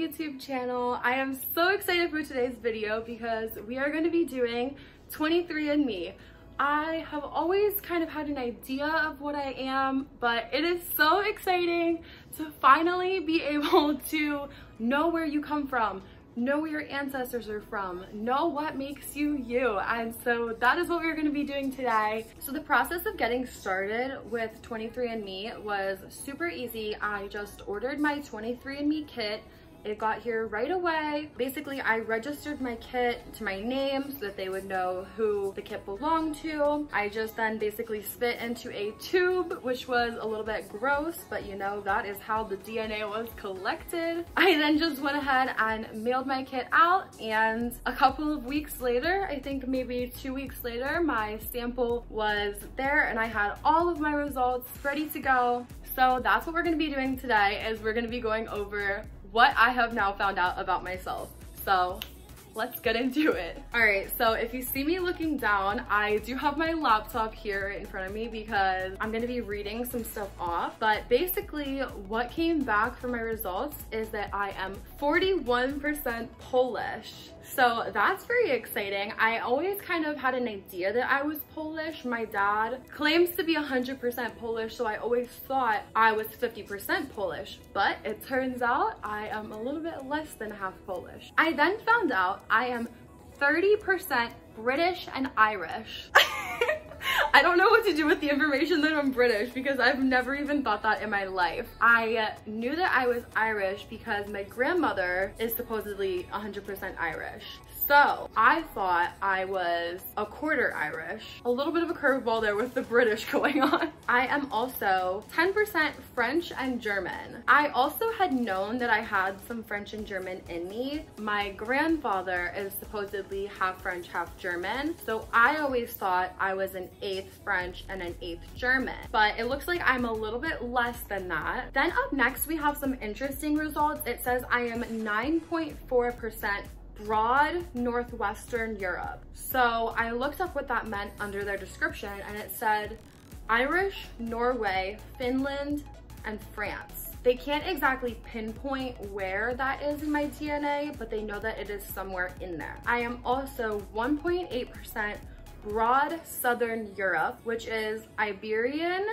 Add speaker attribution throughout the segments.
Speaker 1: YouTube channel. I am so excited for today's video because we are going to be doing 23andMe. I have always kind of had an idea of what I am, but it is so exciting to finally be able to know where you come from, know where your ancestors are from, know what makes you you. And so that is what we're going to be doing today. So the process of getting started with 23andMe was super easy. I just ordered my 23andMe kit. It got here right away. Basically, I registered my kit to my name so that they would know who the kit belonged to. I just then basically spit into a tube, which was a little bit gross, but you know, that is how the DNA was collected. I then just went ahead and mailed my kit out, and a couple of weeks later, I think maybe 2 weeks later, my sample was there and I had all of my results ready to go. So that's what we're gonna be doing today, is we're gonna be going over what I have now found out about myself. So let's get into it. All right, so if you see me looking down, I do have my laptop here in front of me because I'm gonna be reading some stuff off. But basically what came back for my results is that I am 41% Polish. So that's very exciting. I always kind of had an idea that I was Polish. My dad claims to be 100% Polish, so I always thought I was 50% Polish, but it turns out I am a little bit less than half Polish. I then found out I am 30% British and Irish. I don't know what to do with the information that I'm British because I've never even thought that in my life. I knew that I was Irish because my grandmother is supposedly 100% Irish. So I thought I was a quarter Irish. A little bit of a curveball there with the British going on. I am also 10% French and German. I also had known that I had some French and German in me. My grandfather is supposedly half French, half German. So I always thought I was an 8th French and an 8th German. But it looks like I'm a little bit less than that. Then up next, we have some interesting results. It says I am 9.4% broad Northwestern Europe. So I looked up what that meant under their description, and it said Irish, Norway, Finland, and France. They can't exactly pinpoint where that is in my DNA, but they know that it is somewhere in there. I am also 1.8% broad Southern Europe, which is Iberian,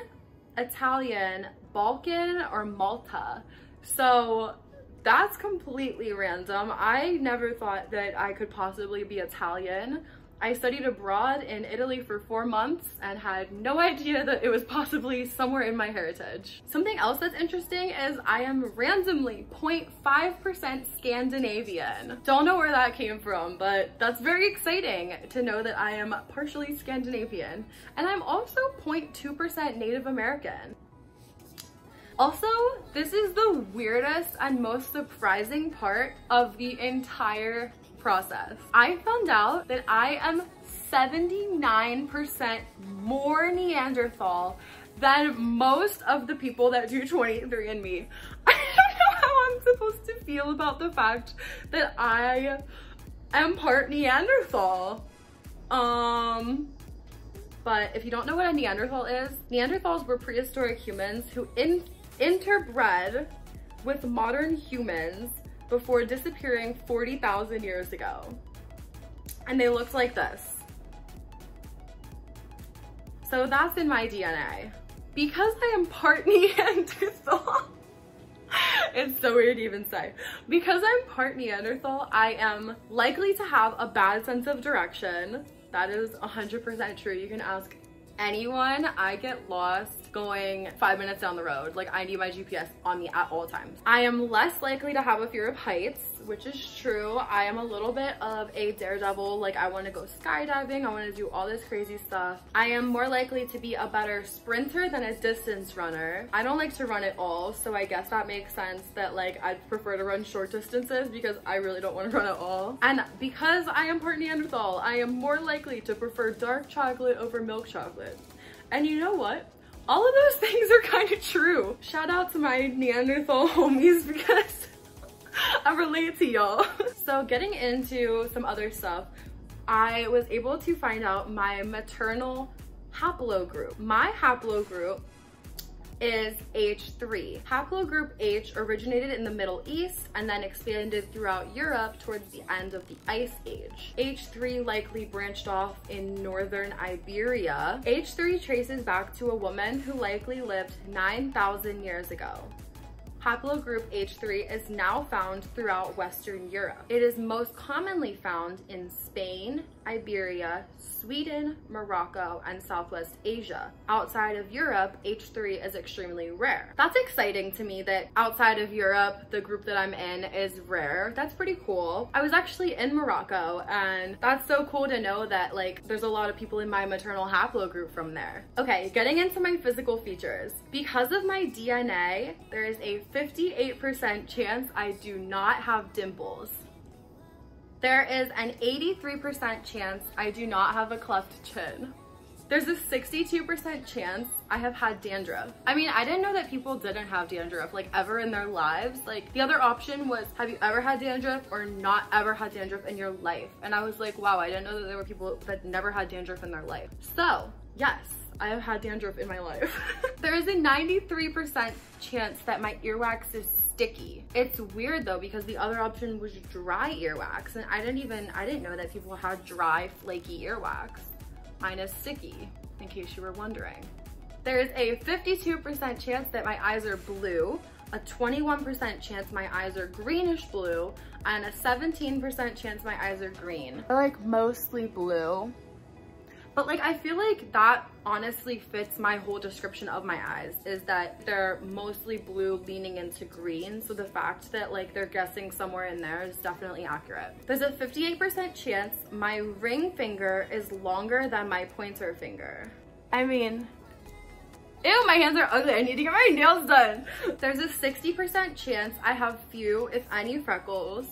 Speaker 1: Italian, Balkan, or Malta. So that's completely random. I never thought that I could possibly be Italian. I studied abroad in Italy for 4 months and had no idea that it was possibly somewhere in my heritage. Something else that's interesting is I am randomly 0.5% Scandinavian. Don't know where that came from, but that's very exciting to know that I am partially Scandinavian. And I'm also 0.2% Native American. Also, this is the weirdest and most surprising part of the entire process. I found out that I am 79% more Neanderthal than most of the people that do 23andMe. I don't know how I'm supposed to feel about the fact that I am part Neanderthal. But if you don't know what a Neanderthal is, Neanderthals were prehistoric humans who interbred with modern humans before disappearing 40,000 years ago. And they looked like this. So that's in my DNA. Because I am part Neanderthal, it's so weird to even say. Because I'm part Neanderthal, I am likely to have a bad sense of direction. That is 100% true. You can ask anyone. I get lost going 5 minutes down the road. Like, I need my GPS on me at all times. I am less likely to have a fear of heights, which is true. I am a little bit of a daredevil. Like, I want to go skydiving. I want to do all this crazy stuff. I am more likely to be a better sprinter than a distance runner. I don't like to run at all, so I guess that makes sense that like I'd prefer to run short distances because I really don't want to run at all. And because I am part Neanderthal, I am more likely to prefer dark chocolate over milk chocolate. And you know what? All of those things are kind of true. Shout out to my Neanderthal homies because I relate to y'all. So getting into some other stuff, I was able to find out my maternal haplogroup. My haplogroup is H3. Haplogroup H originated in the Middle East and then expanded throughout Europe towards the end of the Ice Age. H3 likely branched off in northern Iberia. H3 traces back to a woman who likely lived 9,000 years ago. Haplogroup H3 is now found throughout Western Europe. It is most commonly found in Spain, Iberia, Sweden, Morocco, and Southwest Asia. Outside of Europe, H3 is extremely rare. That's exciting to me that outside of Europe, the group that I'm in is rare. That's pretty cool. I was actually in Morocco, and that's so cool to know that like there's a lot of people in my maternal haplogroup from there. Okay, getting into my physical features. Because of my DNA, there is a 58% chance I do not have dimples. There is an 83% chance I do not have a cleft chin. There's a 62% chance I have had dandruff. I mean, I didn't know that people didn't have dandruff like ever in their lives. Like the other option was, have you ever had dandruff or not ever had dandruff in your life? And I was like, wow, I didn't know that there were people that never had dandruff in their life. So yes, I have had dandruff in my life. There is a 93% chance that my earwax is sticky. It's weird though because the other option was dry earwax, and I didn't know that people had dry flaky earwax. Mine is sticky, in case you were wondering. There is a 52% chance that my eyes are blue, a 21% chance my eyes are greenish blue, and a 17% chance my eyes are green. They're like mostly blue. But like, I feel like that honestly fits my whole description of my eyes, is that they're mostly blue leaning into green. So the fact that like they're guessing somewhere in there is definitely accurate. There's a 58% chance my ring finger is longer than my pointer finger. I mean, ew, my hands are ugly. I need to get my nails done. There's a 60% chance I have few, if any, freckles.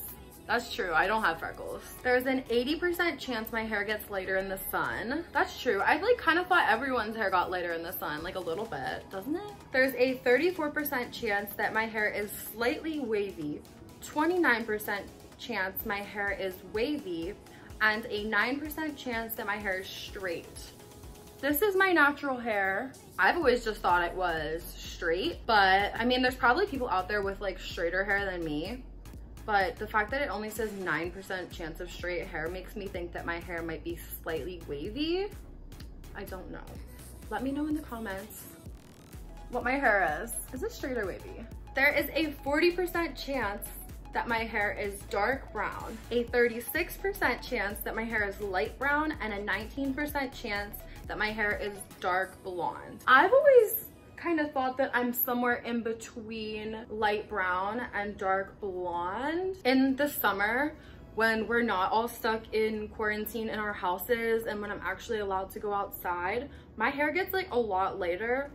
Speaker 1: That's true, I don't have freckles. There's an 80% chance my hair gets lighter in the sun. That's true. I like kind of thought everyone's hair got lighter in the sun, like a little bit, doesn't it? There's a 34% chance that my hair is slightly wavy, 29% chance my hair is wavy, and a 9% chance that my hair is straight. This is my natural hair. I've always just thought it was straight, but I mean, there's probably people out there with like straighter hair than me. But the fact that it only says 9% chance of straight hair makes me think that my hair might be slightly wavy. I don't know. Let me know in the comments what my hair is. Is it straight or wavy? There is a 40% chance that my hair is dark brown, a 36% chance that my hair is light brown, and a 19% chance that my hair is dark blonde. I've always kind of thought that I'm somewhere in between light brown and dark blonde. In the summer, when we're not all stuck in quarantine in our houses and when I'm actually allowed to go outside, my hair gets like a lot lighter.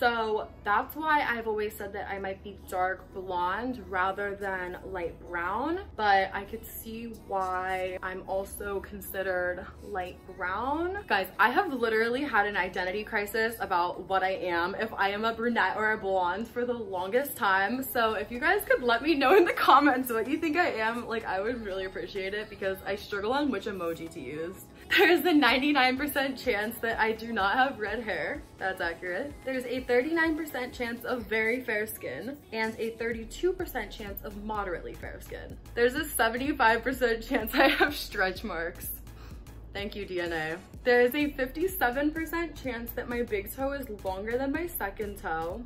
Speaker 1: So that's why I've always said that I might be dark blonde rather than light brown, but I could see why I'm also considered light brown. Guys, I have literally had an identity crisis about what I am, if I am a brunette or a blonde, for the longest time. So if you guys could let me know in the comments what you think I am, like I would really appreciate it, because I struggle on which emoji to use. There's a 99% chance that I do not have red hair. That's accurate. There's a 39% chance of very fair skin and a 32% chance of moderately fair skin. There's a 75% chance I have stretch marks. Thank you, DNA. There is a 57% chance that my big toe is longer than my second toe.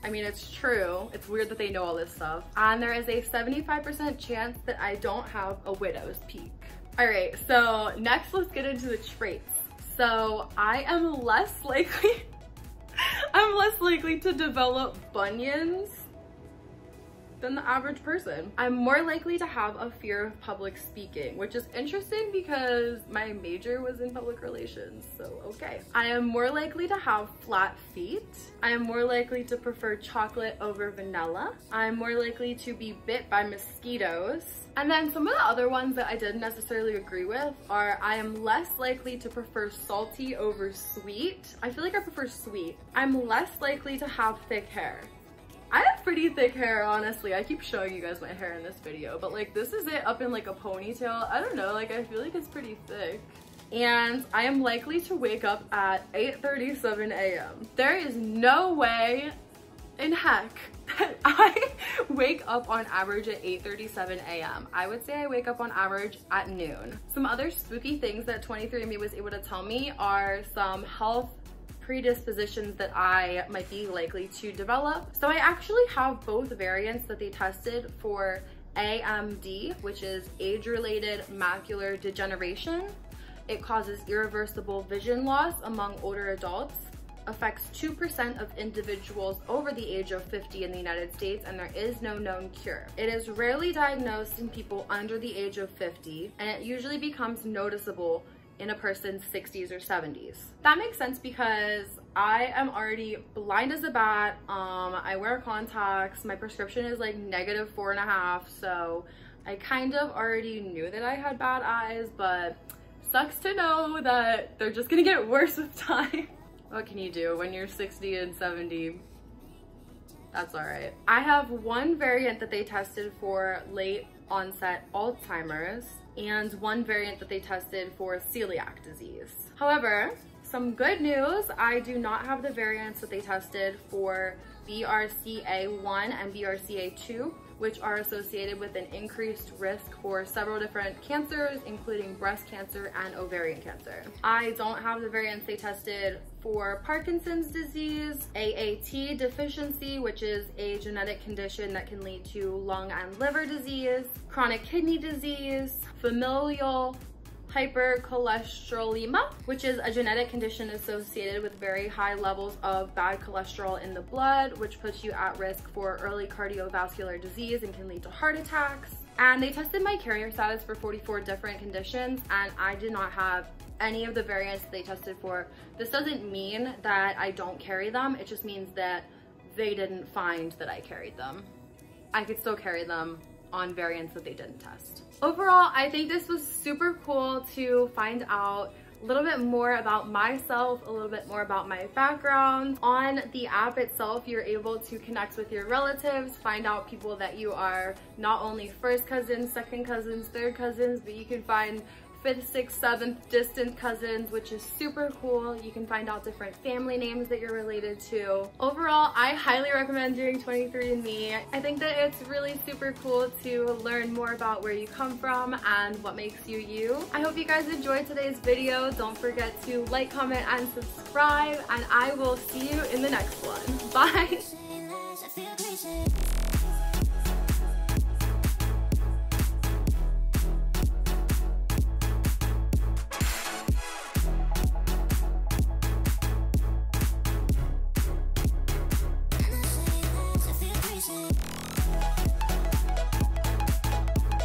Speaker 1: I mean, it's true. It's weird that they know all this stuff. And there is a 75% chance that I don't have a widow's peak. All right, so next let's get into the traits. So I am less likely to develop bunions than the average person. I'm more likely to have a fear of public speaking, which is interesting because my major was in public relations, so okay. I am more likely to have flat feet. I am more likely to prefer chocolate over vanilla. I'm more likely to be bit by mosquitoes. And then some of the other ones that I didn't necessarily agree with are I am less likely to prefer salty over sweet. I feel like I prefer sweet. I'm less likely to have thick hair. I have pretty thick hair, honestly. I keep showing you guys my hair in this video, but like this is it up in like a ponytail. I don't know, like I feel like it's pretty thick. and I am likely to wake up at 8:37 a.m. There is no way in heck that I wake up on average at 8:37 a.m. I would say I wake up on average at noon. Some other spooky things that 23andMe was able to tell me are some health predispositions that I might be likely to develop. So I actually have both variants that they tested for AMD, which is age-related macular degeneration. It causes irreversible vision loss among older adults, affects 2% of individuals over the age of 50 in the United States, and there is no known cure. It is rarely diagnosed in people under the age of 50, and it usually becomes noticeable in a person's 60s or 70s. That makes sense because I am already blind as a bat. I wear contacts. My prescription is like -4.5, so I kind of already knew that I had bad eyes, but sucks to know that they're just gonna get worse with time. What can you do when you're 60 and 70? That's all right. I have one variant that they tested for late onset Alzheimer's and one variant that they tested for celiac disease. However, some good news, I do not have the variants that they tested for BRCA1 and BRCA2, which are associated with an increased risk for several different cancers, including breast cancer and ovarian cancer. I don't have the variants they tested for Parkinson's disease, AAT deficiency, which is a genetic condition that can lead to lung and liver disease, chronic kidney disease, familial hypercholesterolemia, which is a genetic condition associated with very high levels of bad cholesterol in the blood, which puts you at risk for early cardiovascular disease and can lead to heart attacks. And they tested my carrier status for 44 different conditions, and I did not have any of the variants they tested for. This doesn't mean that I don't carry them, it just means that they didn't find that I carried them. I could still carry them on variants that they didn't test. Overall, I think this was super cool to find out a little bit more about myself, a little bit more about my background. On the app itself, you're able to connect with your relatives, find out people that you are not only first cousins, second cousins, third cousins, but you can find 5th, 6th, 7th distant cousins, which is super cool. You can find out different family names that you're related to. Overall, I highly recommend doing 23andMe. I think that it's really super cool to learn more about where you come from and what makes you you. I hope you guys enjoyed today's video. Don't forget to like, comment, and subscribe, and I will see you in the next one. Bye!